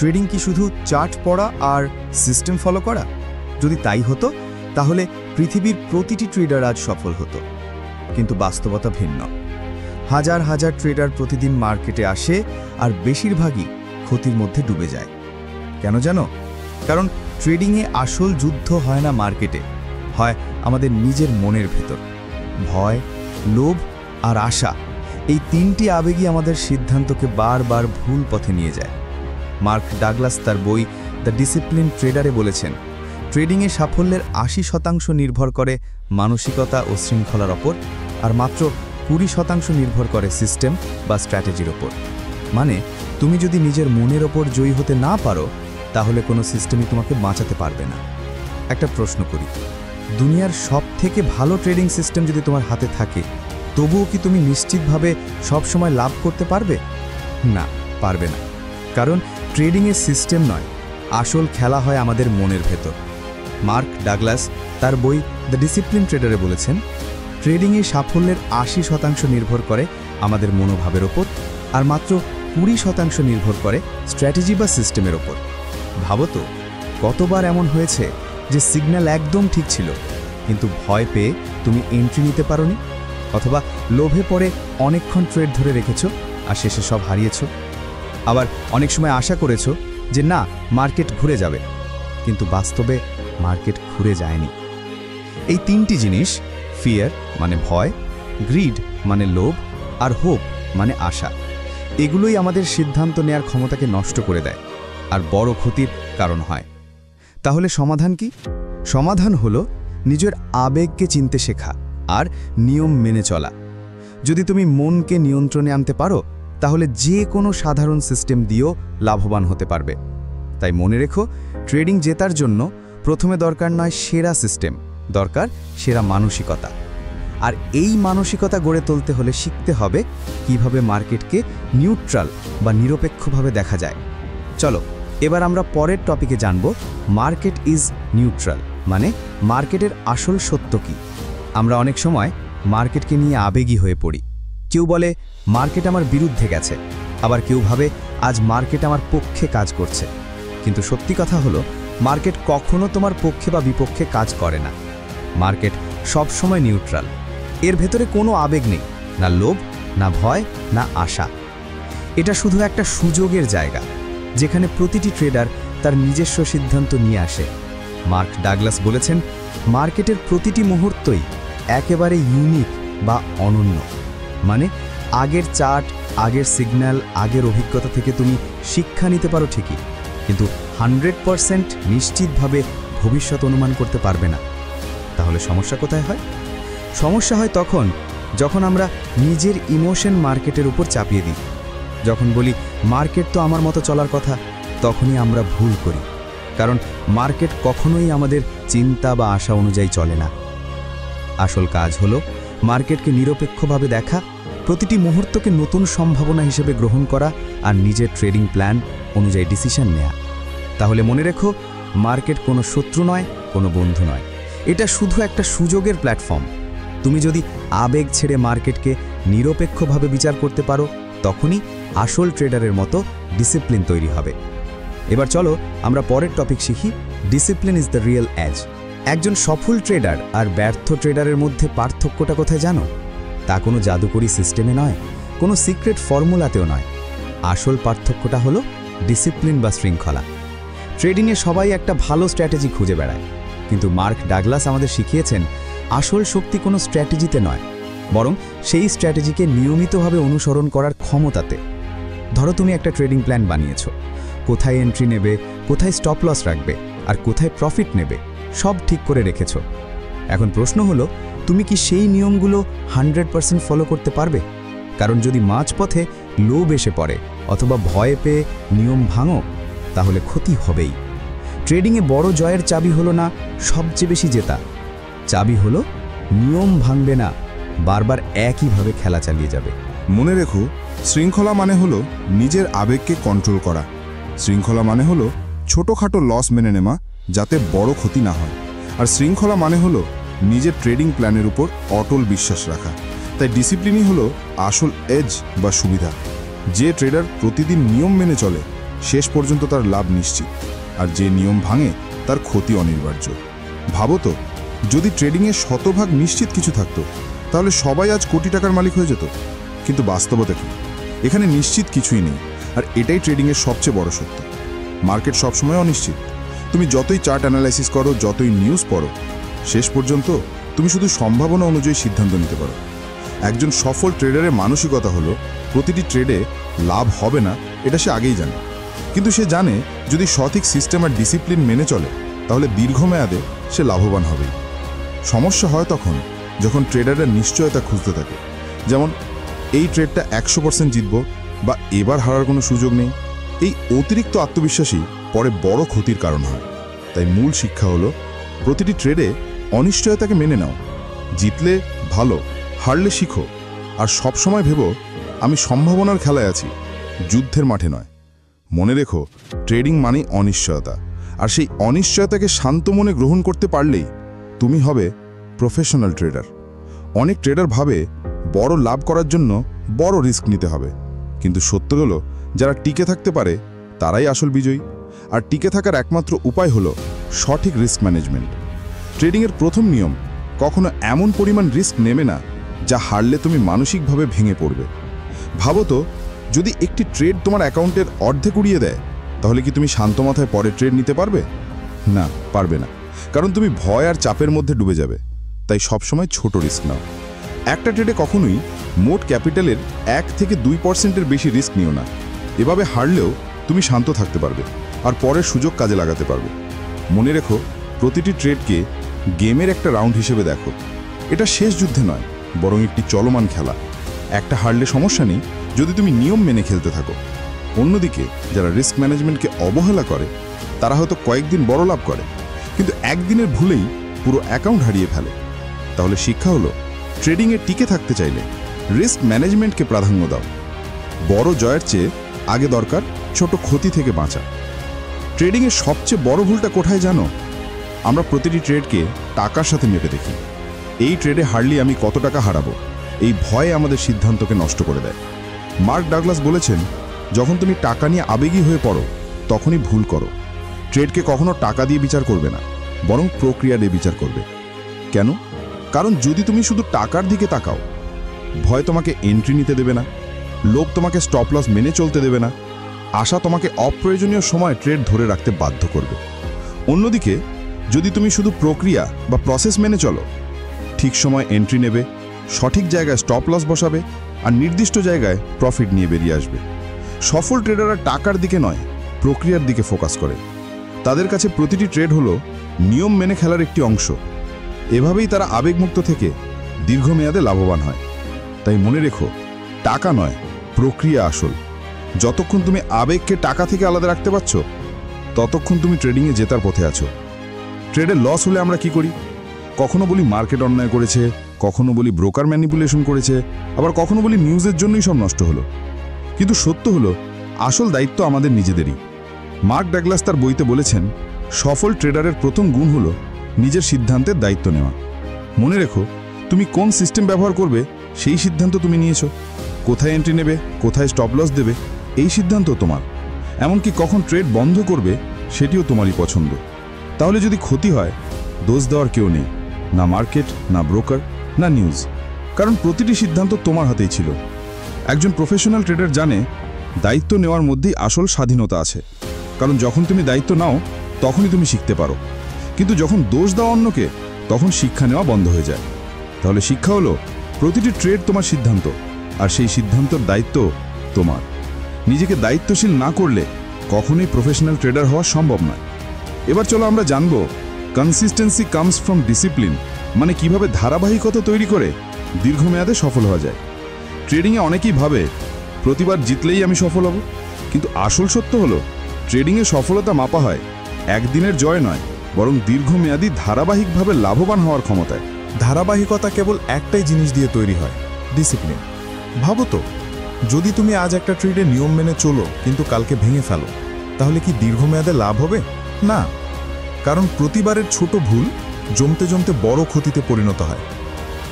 Trading কি শুধু chart পড়া আর সিস্টেম ফলো করা? যদি তাই হতো তাহলে পৃথিবীর প্রতিটি ট্রেডার আজ সফল হতো। কিন্তু বাস্তবতা ভিন্ন। হাজার হাজার ট্রেডার প্রতিদিন মার্কেটে আসে আর বেশিরভাগই ক্ষতির মধ্যে ডুবে যায়। কেন জানো? কারণ ট্রেডিংয়ে আসল যুদ্ধ হয় না মার্কেটে, হয় আমাদের নিজের মনের ভেতর। ভয়, লোভ আর আশা, এই তিনটি আবেগই আমাদের সিদ্ধান্তকে বারবার ভুল পথে নিয়ে যায়। মার্ক ডাগলাস তার বই দ্য ডিসিপ্লিন ট্রেডারে বলেছেন, ট্রেডিংয়ে সাফল্যের ৮০% নির্ভর করে মানসিকতা ও শৃঙ্খলার ওপর, আর মাত্র ২০% নির্ভর করে সিস্টেম বা স্ট্র্যাটেজির ওপর। মানে তুমি যদি নিজের মনের ওপর জয়ী হতে না পারো, তাহলে কোনো সিস্টেমই তোমাকে বাঁচাতে পারবে না। একটা প্রশ্ন করি, দুনিয়ার সবথেকে ভালো ট্রেডিং সিস্টেম যদি তোমার হাতে থাকে, তবুও কি তুমি নিশ্চিতভাবে সবসময় লাভ করতে পারবে? না, পারবে না। কারণ ট্রেডিংয়ের সিস্টেম নয়, আসল খেলা হয় আমাদের মনের ভেতর। মার্ক ডাগলাস তার বই দ্য ডিসিপ্লিন ট্রেডারে বলেছেন, ট্রেডিংয়ে সাফল্যের ৮০% নির্ভর করে আমাদের মনোভাবের ওপর, আর মাত্র ২০% নির্ভর করে স্ট্র্যাটেজি বা সিস্টেমের ওপর। ভাবো তো, কতবার এমন হয়েছে যে সিগন্যাল একদম ঠিক ছিল, কিন্তু ভয় পেয়ে তুমি এন্ট্রি নিতে পারোনি, অথবা লোভে পড়ে অনেকক্ষণ ট্রেড ধরে রেখেছো আর শেষে সব হারিয়েছো। আবার অনেক সময় আশা করেছো যে না, মার্কেট ঘুরে যাবে, কিন্তু বাস্তবে মার্কেট ঘুরে যায়নি। এই তিনটি জিনিস, ফিয়ার মানে ভয়, গ্রিড মানে লোভ, আর হোপ মানে আশা, এগুলোই আমাদের সিদ্ধান্ত নেয়ার ক্ষমতাকে নষ্ট করে দেয় আর বড় ক্ষতির কারণ হয়। তাহলে সমাধান কি? সমাধান হলো নিজের আবেগকে চিনতে শেখা আর নিয়ম মেনে চলা। যদি তুমি মনকে নিয়ন্ত্রণে আনতে পারো, তাহলে যে কোনো সাধারণ সিস্টেম দিয়েও লাভবান হতে পারবে। তাই মনে রেখো, ট্রেডিং জেতার জন্য প্রথমে দরকার নয় সেরা সিস্টেম, দরকার সেরা মানসিকতা। আর এই মানসিকতা গড়ে তুলতে হলে শিখতে হবে কিভাবে মার্কেটকে নিউট্রাল বা নিরপেক্ষভাবে দেখা যায়। চলো এবার আমরা পরের টপিকে জানব, মার্কেট ইজ নিউট্রাল মানে মার্কেটের আসল সত্য কি। আমরা অনেক সময় মার্কেটকে নিয়ে আবেগী হয়ে পড়ি। কেউ বলে মার্কেট আমার বিরুদ্ধে গেছে, আবার কেউ ভাবে আজ মার্কেট আমার পক্ষে কাজ করছে। কিন্তু সত্যি কথা হলো, মার্কেট কখনো তোমার পক্ষে বা বিপক্ষে কাজ করে না। মার্কেট সবসময় নিউট্রাল। এর ভেতরে কোনো আবেগ নেই, না লোভ, না ভয়, না আশা। এটা শুধু একটা সুযোগের জায়গা, যেখানে প্রতিটি ট্রেডার তার নিজস্ব সিদ্ধান্ত নিয়ে আসে। মার্ক ডাগলাস বলেছেন, মার্কেটের প্রতিটি মুহূর্তই একেবারে ইউনিক বা অনন্য। মানে আগের চার্ট, আগের সিগন্যাল, আগের অভিজ্ঞতা থেকে তুমি শিক্ষা নিতে পারো ঠিকই, কিন্তু 100% নিশ্চিতভাবে ভবিষ্যৎ অনুমান করতে পারবে না। তাহলে সমস্যা কোথায় হয়? সমস্যা হয় তখন যখন আমরা নিজের ইমোশন মার্কেটের উপর চাপিয়ে দিই। যখন বলি মার্কেট তো আমার মতো চলার কথা, তখনই আমরা ভুল করি। কারণ মার্কেট কখনোই আমাদের চিন্তা বা আশা অনুযায়ী চলে না। আসল কাজ হলো মার্কেটকে নিরপেক্ষভাবে দেখা, প্রতিটি মুহূর্তকে নতুন সম্ভাবনা হিসেবে গ্রহণ করা, আর নিজের ট্রেডিং প্ল্যান অনুযায়ী ডিসিশন নেওয়া। তাহলে মনে রেখো, মার্কেট কোনো শত্রু নয়, কোনো বন্ধু নয়, এটা শুধু একটা সুযোগের প্ল্যাটফর্ম। তুমি যদি আবেগ ছেড়ে মার্কেটকে নিরপেক্ষভাবে বিচার করতে পারো, তখনই আসল ট্রেডারের মতো ডিসিপ্লিন তৈরি হবে। এবার চলো আমরা পরের টপিক শিখি, discipline is the real edge. একজন সফল ট্রেডার আর ব্যর্থ ট্রেডারের মধ্যে পার্থক্যটা কোথায় জানো? তা কোনো জাদুকরি সিস্টেমে নয়, কোনো সিক্রেট ফর্মুলাতেও নয়। আসল পার্থক্যটা হলো ডিসিপ্লিন বা শৃঙ্খলা। ট্রেডিংয়ে সবাই একটা ভালো স্ট্র্যাটেজি খুঁজে বেড়ায়, কিন্তু মার্ক ডাগলাস আমাদের শিখিয়েছেন, আসল শক্তি কোনো স্ট্র্যাটেজিতে নয়, বরং সেই স্ট্র্যাটেজিকে নিয়মিতভাবে অনুসরণ করার ক্ষমতাতে। ধরো তুমি একটা ট্রেডিং প্ল্যান বানিয়েছো, কোথায় এন্ট্রি নেবে, কোথায় স্টপ লস রাখবে, আর কোথায় প্রফিট নেবে, সব ঠিক করে রেখেছো। এখন প্রশ্ন হলো, তুমি কি সেই নিয়মগুলো 100% ফলো করতে পারবে? কারণ যদি মাঝপথে লোভ এসে পড়ে অথবা ভয় পেয়ে নিয়ম ভাঙো, তাহলে ক্ষতি হবেই। ট্রেডিংয়ে বড় জয়ের চাবি হলো না সবচেয়ে বেশি জেতা, চাবি হলো নিয়ম ভাঙবে না, বারবার একইভাবে খেলা চালিয়ে যাবে। মনে রেখো, শৃঙ্খলা মানে হলো নিজের আবেগকে কন্ট্রোল করা। শৃঙ্খলা মানে হলো ছোটোখাটো লস মেনে নেওয়া, যাতে বড় ক্ষতি না হয়। আর শৃঙ্খলা মানে হলো নিজের ট্রেডিং প্ল্যানের উপর অটল বিশ্বাস রাখা। তাই ডিসিপ্লিনই হলো আসল এজ বা সুবিধা। যে ট্রেডার প্রতিদিন নিয়ম মেনে চলে, শেষ পর্যন্ত তার লাভ নিশ্চিত, আর যে নিয়ম ভাঙে তার ক্ষতি অনিবার্য। ভাবো তো, যদি ট্রেডিংয়ে শতভাগ নিশ্চিত কিছু থাকতো, তাহলে সবাই আজ কোটি টাকার মালিক হয়ে যেত। কিন্তু বাস্তবতা কি? এখানে নিশ্চিত কিছুই নেই, আর এটাই ট্রেডিংয়ের সবচেয়ে বড় সত্য। মার্কেট সবসময় অনিশ্চিত। তুমি যতই চার্ট অ্যানালাইসিস করো, যতই নিউজ পড়ো, শেষ পর্যন্ত তুমি শুধু সম্ভাবনা অনুযায়ী সিদ্ধান্ত নিতে পারো। একজন সফল ট্রেডারের মানসিকতা হলো প্রতিটি ট্রেডে লাভ হবে না, এটা সে আগেই জানে। কিন্তু সে জানে যদি সঠিক সিস্টেম আর ডিসিপ্লিন মেনে চলে, তাহলে দীর্ঘমেয়াদে সে লাভবান হবেই। সমস্যা হয় তখন যখন ট্রেডাররা নিশ্চয়তা খুঁজতে থাকে, যেমন এই ট্রেডটা 100% জিতব বা এবার হারার কোনো সুযোগ নেই। এই অতিরিক্ত আত্মবিশ্বাসী পরে বড় ক্ষতির কারণ হয়। তাই মূল শিক্ষা হলো প্রতিটি ট্রেডে অনিশ্চয়তাকে মেনে নাও। জিতলে ভালো, হারলে শিখো, আর সবসময় ভেবো আমি সম্ভাবনার খেলায় আছি, যুদ্ধের মাঠে নয়। মনে রেখো, ট্রেডিং মানেই অনিশ্চয়তা, আর সেই অনিশ্চয়তাকে শান্ত মনে গ্রহণ করতে পারলেই তুমি হবে প্রফেশনাল ট্রেডার। অনেক ট্রেডার ভাবে বড় লাভ করার জন্য বড় রিস্ক নিতে হবে, কিন্তু সত্য হলো যারা টিকে থাকতে পারে তারাই আসল বিজয়ী। আর টিকে থাকার একমাত্র উপায় হলো সঠিক রিস্ক ম্যানেজমেন্ট। ট্রেডিংয়ের প্রথম নিয়ম, কখনো এমন পরিমাণ রিস্ক নেবে না যা হারলে তুমি মানসিকভাবে ভেঙে পড়বে। ভাবো তো, যদি একটি ট্রেড তোমার অ্যাকাউন্টের অর্ধেক উড়িয়ে দেয়, তাহলে কি তুমি শান্ত মাথায় পরে ট্রেড নিতে পারবে? না, পারবে না, কারণ তুমি ভয় আর চাপের মধ্যে ডুবে যাবে। তাই সবসময় ছোট রিস্ক নাও। একটা ট্রেডে কখনোই মোট ক্যাপিটালের 1 থেকে 2%-এর বেশি রিস্ক নিও না। এভাবে হারলেও তুমি শান্ত থাকতে পারবে আর পরের সুযোগ কাজে লাগাতে পারবে। মনে রেখো, প্রতিটি ট্রেডকে গেমের একটা রাউন্ড হিসেবে দেখো। এটা শেষ যুদ্ধে নয়, বরং একটি চলমান খেলা। একটা হারলে সমস্যা নেই যদি তুমি নিয়ম মেনে খেলতে থাকো। অন্যদিকে যারা রিস্ক ম্যানেজমেন্টকে অবহেলা করে, তারা হয়তো কয়েকদিন বড় লাভ করে, কিন্তু একদিনের ভুলেই পুরো অ্যাকাউন্ট হারিয়ে ফেলে। তাহলে শিক্ষা হলো, ট্রেডিংয়ে টিকে থাকতে চাইলে রিস্ক ম্যানেজমেন্টকে প্রাধান্য দাও। বড় জয়ের চেয়ে আগে দরকার ছোট ক্ষতি থেকে বাঁচা। ট্রেডিংয়ের সবচেয়ে বড় ভুলটা কোথায় জানো? আমরা প্রতিটি ট্রেডকে টাকার সাথে মেপে দেখি। এই ট্রেডে হারলে আমি কত টাকা হারাবো, এই ভয়ে আমাদের সিদ্ধান্তকে নষ্ট করে দেয়। মার্ক ডাগলাস বলেছেন, যখন তুমি টাকা নিয়ে আবেগী হয়ে পড়ো, তখনই ভুল করো। ট্রেডকে কখনো টাকা দিয়ে বিচার করবে না, বরং প্রক্রিয়া দিয়ে বিচার করবে। কেন? কারণ যদি তুমি শুধু টাকার দিকে তাকাও, ভয় তোমাকে এন্ট্রি নিতে দেবে না, লোভ তোমাকে স্টপ লস মেনে চলতে দেবে না, আশা তোমাকে অপ্রয়োজনীয় সময় ট্রেড ধরে রাখতে বাধ্য করবে। অন্যদিকে যদি তুমি শুধু প্রক্রিয়া বা প্রসেস মেনে চলো, ঠিক সময় এন্ট্রি নেবে, সঠিক জায়গায় স্টপ লস বসাবে, আর নির্দিষ্ট জায়গায় প্রফিট নিয়ে বেরিয়ে আসবে। সফল ট্রেডাররা টাকার দিকে নয়, প্রক্রিয়ার দিকে ফোকাস করে। তাদের কাছে প্রতিটি ট্রেড হলো নিয়ম মেনে খেলার একটি অংশ। এভাবেই তারা আবেগমুক্ত থেকে দীর্ঘমেয়াদে লাভবান হয়। তাই মনে রেখো, টাকা নয়, প্রক্রিয়া আসল। যতক্ষণ তুমি আবেগকে টাকা থেকে আলাদা রাখতে পারছো, ততক্ষণ তুমি ট্রেডিংয়ে জেতার পথে আছো। ট্রেডে লস হলে আমরা কি করি? কখনো বলি মার্কেট অন্যায় করেছে, কখনো বলি ব্রোকার ম্যানিপুলেশন করেছে, আবার কখনো বলি নিউজের জন্যই সব নষ্ট হলো। কিন্তু সত্য হলো, আসল দায়িত্ব আমাদের নিজেদেরই। মার্ক ডাগলাস তার বইতে বলেছেন, সফল ট্রেডারের প্রথম গুণ হলো নিজের সিদ্ধান্তের দায়িত্ব নেওয়া। মনে রেখো, তুমি কোন সিস্টেম ব্যবহার করবে সেই সিদ্ধান্ত তুমি নিয়েছো। কোথায় এন্ট্রি নেবে, কোথায় স্টপ লস দেবে, এই সিদ্ধান্ত তোমার। এমনকি কখন ট্রেড বন্ধ করবে সেটিও তোমারই পছন্দ। তাহলে যদি ক্ষতি হয়, দোষ দেওয়ার কেউ নেই, না মার্কেট, না ব্রোকার, না নিউজ, কারণ প্রতিটি সিদ্ধান্ত তোমার হাতেই ছিল। একজন প্রফেশনাল ট্রেডার জানে, দায়িত্ব নেওয়ার মধ্যেই আসল স্বাধীনতা আছে। কারণ যখন তুমি দায়িত্ব নাও, তখনই তুমি শিখতে পারো। কিন্তু যখন দোষ দেওয়া অন্যকে, তখন শিক্ষা নেওয়া বন্ধ হয়ে যায়। তাহলে শিক্ষা হলো, প্রতিটি ট্রেড তোমার সিদ্ধান্ত, আর সেই সিদ্ধান্তের দায়িত্ব তোমার। নিজেকে দায়িত্বশীল না করলে কখনোই প্রফেশনাল ট্রেডার হওয়া সম্ভব নয়। এবার চলো আমরা জানবো, কনসিস্টেন্সি কামস ফ্রম ডিসিপ্লিন, মানে কিভাবে ধারাবাহিকতা তৈরি করে দীর্ঘমেয়াদে সফল হওয়া যায়। ট্রেডিংয়ে অনেকেই ভাবে প্রতিবার জিতলেই আমি সফল হব, কিন্তু আসল সত্য হলো, ট্রেডিংয়ে সফলতা মাপা হয় একদিনের জয় নয়, বরং দীর্ঘমেয়াদী ধারাবাহিকভাবে লাভবান হওয়ার ক্ষমতায়। ধারাবাহিকতা কেবল একটাই জিনিস দিয়ে তৈরি হয়, ডিসিপ্লিন। ভাবো তো, যদি তুমি আজ একটা ট্রেডে নিয়ম মেনে চলো কিন্তু কালকে ভেঙে ফেলো, তাহলে কি দীর্ঘমেয়াদে লাভ হবে? না, কারণ প্রতিবারের ছোট ভুল জমতে জমতে বড় ক্ষতিতে পরিণত হয়।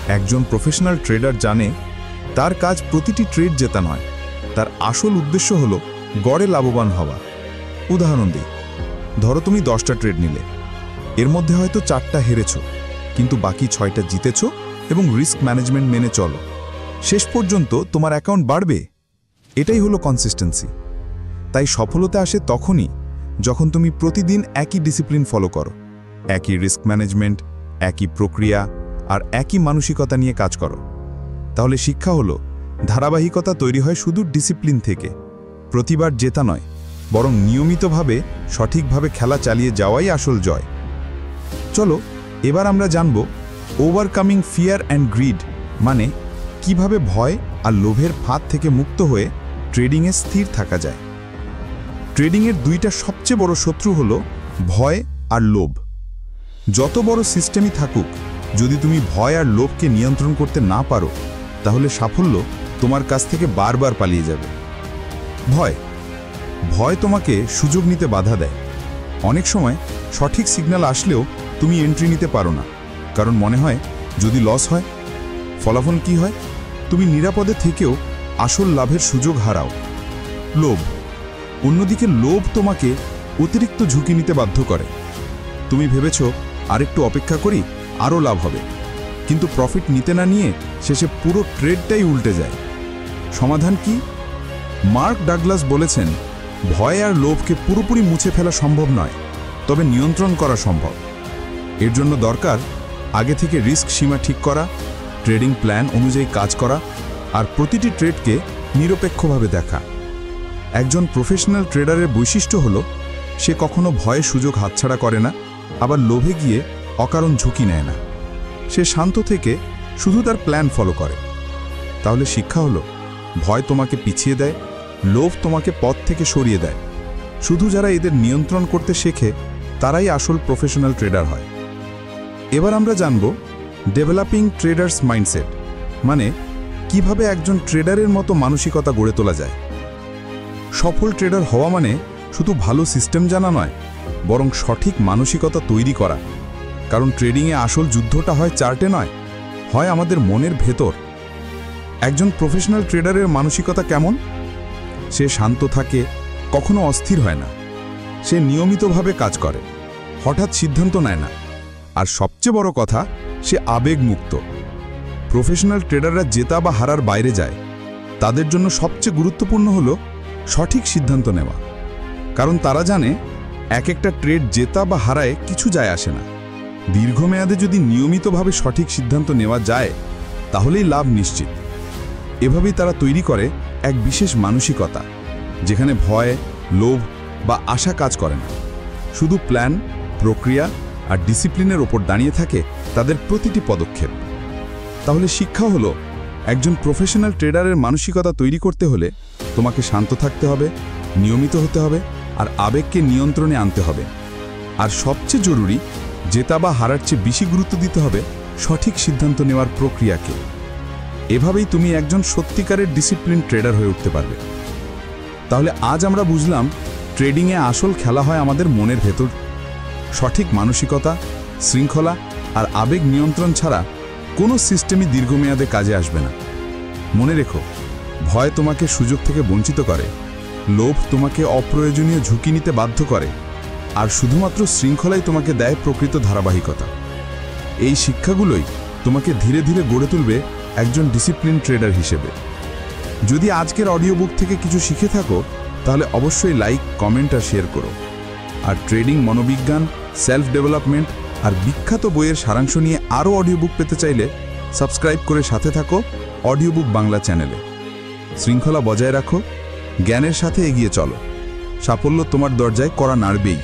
একজন প্রফেশনাল ট্রেডার জানে, তার কাজ প্রতিটি ট্রেড জেতা নয়, তার আসল উদ্দেশ্য হলো গড়ে লাভবান হওয়া। উদাহরণ দিই, ধরো তুমি 10টা ট্রেড নিলে, এর মধ্যে হয়তো 4টা হেরেছ, কিন্তু বাকি 6টা জিতেছ এবং রিস্ক ম্যানেজমেন্ট মেনে চলো। শেষ পর্যন্ত তোমার অ্যাকাউন্ট বাড়বে। এটাই হলো কনসিস্টেন্সি। তাই সফলতা আসে তখনই যখন তুমি প্রতিদিন একই ডিসিপ্লিন ফলো করো, একই রিস্ক ম্যানেজমেন্ট, একই প্রক্রিয়া আর একই মানসিকতা নিয়ে কাজ করো। তাহলে শিক্ষা হলো, ধারাবাহিকতা তৈরি হয় শুধু ডিসিপ্লিন থেকে। প্রতিবার জেতা নয়, বরং নিয়মিতভাবে সঠিকভাবে খেলা চালিয়ে যাওয়াই আসল জয়। চলো এবার আমরা জানব ওভারকামিং ফিয়ার অ্যান্ড গ্রিড, মানে কিভাবে ভয় আর লোভের ফাঁদ থেকে মুক্ত হয়ে ট্রেডিংয়ে স্থির থাকা যায়। ট্রেডিংয়ের দুইটা সবচেয়ে বড় শত্রু হলো ভয় আর লোভ। যত বড় সিস্টেমই থাকুক, যদি তুমি ভয় আর লোভকে নিয়ন্ত্রণ করতে না পারো, তাহলে সাফল্য তোমার কাছ থেকে বারবার পালিয়ে যাবে। ভয় তোমাকে সুযোগ নিতে বাধা দেয়। অনেক সময় সঠিক সিগন্যাল আসলেও তুমি এন্ট্রি নিতে পারো না, কারণ মনে হয় যদি লস হয়। ফলাফল কি হয়? তুমি নিরাপদে থেকেও আসল লাভের সুযোগ হারাও। লোভ, অন্যদিকে লোভ তোমাকে অতিরিক্ত ঝুঁকি নিতে বাধ্য করে। তুমি ভেবেছ আরেকটু অপেক্ষা করি, আরও লাভ হবে, কিন্তু প্রফিট নিতে না নিয়ে শেষে পুরো ট্রেডটাই উল্টে যায়। সমাধান কি? মার্ক ডাগলাস বলেছেন, ভয় আর লোভকে পুরোপুরি মুছে ফেলা সম্ভব নয়, তবে নিয়ন্ত্রণ করা সম্ভব। এর জন্য দরকার আগে থেকে রিস্ক সীমা ঠিক করা, ট্রেডিং প্ল্যান অনুযায়ী কাজ করা আর প্রতিটি ট্রেডকে নিরপেক্ষভাবে দেখা। একজন প্রফেশনাল ট্রেডারের বৈশিষ্ট্য হলো, সে কখনো ভয়ে সুযোগ হাতছাড়া করে না, আবার লোভে গিয়ে অকারণ ঝুঁকি নেয় না। সে শান্ত থেকে শুধু তার প্ল্যান ফলো করে। তাহলে শিক্ষা হলো, ভয় তোমাকে পিছিয়ে দেয়, লোভ তোমাকে পথ থেকে সরিয়ে দেয়। শুধু যারা এদের নিয়ন্ত্রণ করতে শেখে তারাই আসল প্রফেশনাল ট্রেডার হয়। এবার আমরা জানব ডেভেলপিং ট্রেডার্স মাইন্ডসেট, মানে কিভাবে একজন ট্রেডারের মতো মানসিকতা গড়ে তোলা যায়। সফল ট্রেডার হওয়া মানে শুধু ভালো সিস্টেম জানা নয়, বরং সঠিক মানসিকতা তৈরি করা। কারণ ট্রেডিংয়ে আসল যুদ্ধটা হয় চার্টে নয়, হয় আমাদের মনের ভেতর। একজন প্রফেশনাল ট্রেডারের মানসিকতা কেমন? সে শান্ত থাকে, কখনো অস্থির হয় না। সে নিয়মিতভাবে কাজ করে, হঠাৎ সিদ্ধান্ত নেয় না, আর সবচেয়ে বড় কথা, সে আবেগমুক্ত। প্রফেশনাল ট্রেডাররা জেতা বা হারার বাইরে যায়। তাদের জন্য সবচেয়ে গুরুত্বপূর্ণ হলো সঠিক সিদ্ধান্ত নেওয়া। কারণ তারা জানে এক একটা ট্রেড জেতা বা হারায় কিছু যায় আসে না। দীর্ঘমেয়াদে যদি নিয়মিতভাবে সঠিক সিদ্ধান্ত নেওয়া যায়, তাহলেই লাভ নিশ্চিত। এভাবেই তারা তৈরি করে এক বিশেষ মানসিকতা, যেখানে ভয়, লোভ বা আশা কাজ করে না। শুধু প্ল্যান, প্রক্রিয়া আর ডিসিপ্লিনের ওপর দাঁড়িয়ে থাকে তাদের প্রতিটি পদক্ষেপ। তাহলে শিক্ষা হলো, একজন প্রফেশনাল ট্রেডারের মানসিকতা তৈরি করতে হলে তোমাকে শান্ত থাকতে হবে, নিয়মিত হতে হবে আর আবেগকে নিয়ন্ত্রণে আনতে হবে। আর সবচেয়ে জরুরি, জেতা বা হারার চেয়ে বেশি গুরুত্ব দিতে হবে সঠিক সিদ্ধান্ত নেওয়ার প্রক্রিয়াকে। এভাবেই তুমি একজন সত্যিকারের ডিসিপ্লিন ট্রেডার হয়ে উঠতে পারবে। তাহলে আজ আমরা বুঝলাম, ট্রেডিংয়ে আসল খেলা হয় আমাদের মনের ভেতর। সঠিক মানসিকতা, শৃঙ্খলা আর আবেগ নিয়ন্ত্রণ ছাড়া কোনো সিস্টেমই দীর্ঘমেয়াদে কাজে আসবে না। মনে রেখো, ভয় তোমাকে সুযোগ থেকে বঞ্চিত করে, লোভ তোমাকে অপ্রয়োজনীয় ঝুঁকি নিতে বাধ্য করে, আর শুধুমাত্র শৃঙ্খলাই তোমাকে দেয় প্রকৃত ধারাবাহিকতা। এই শিক্ষাগুলোই তোমাকে ধীরে ধীরে গড়ে তুলবে একজন ডিসিপ্লিন ট্রেডার হিসেবে। যদি আজকের অডিও বুক থেকে কিছু শিখে থাকো, তাহলে অবশ্যই লাইক, কমেন্ট আর শেয়ার করো। আর ট্রেডিং, মনোবিজ্ঞান, সেলফ ডেভেলপমেন্ট আর বিখ্যাত বইয়ের সারাংশ নিয়ে আরও অডিও বুক পেতে চাইলে সাবস্ক্রাইব করে সাথে থাকো অডিও বুক বাংলা চ্যানেলে। শৃঙ্খলা বজায় রাখো, জ্ঞানের সাথে এগিয়ে চলো। সাফল্য তোমার দরজায় কড়া নাড়বেই।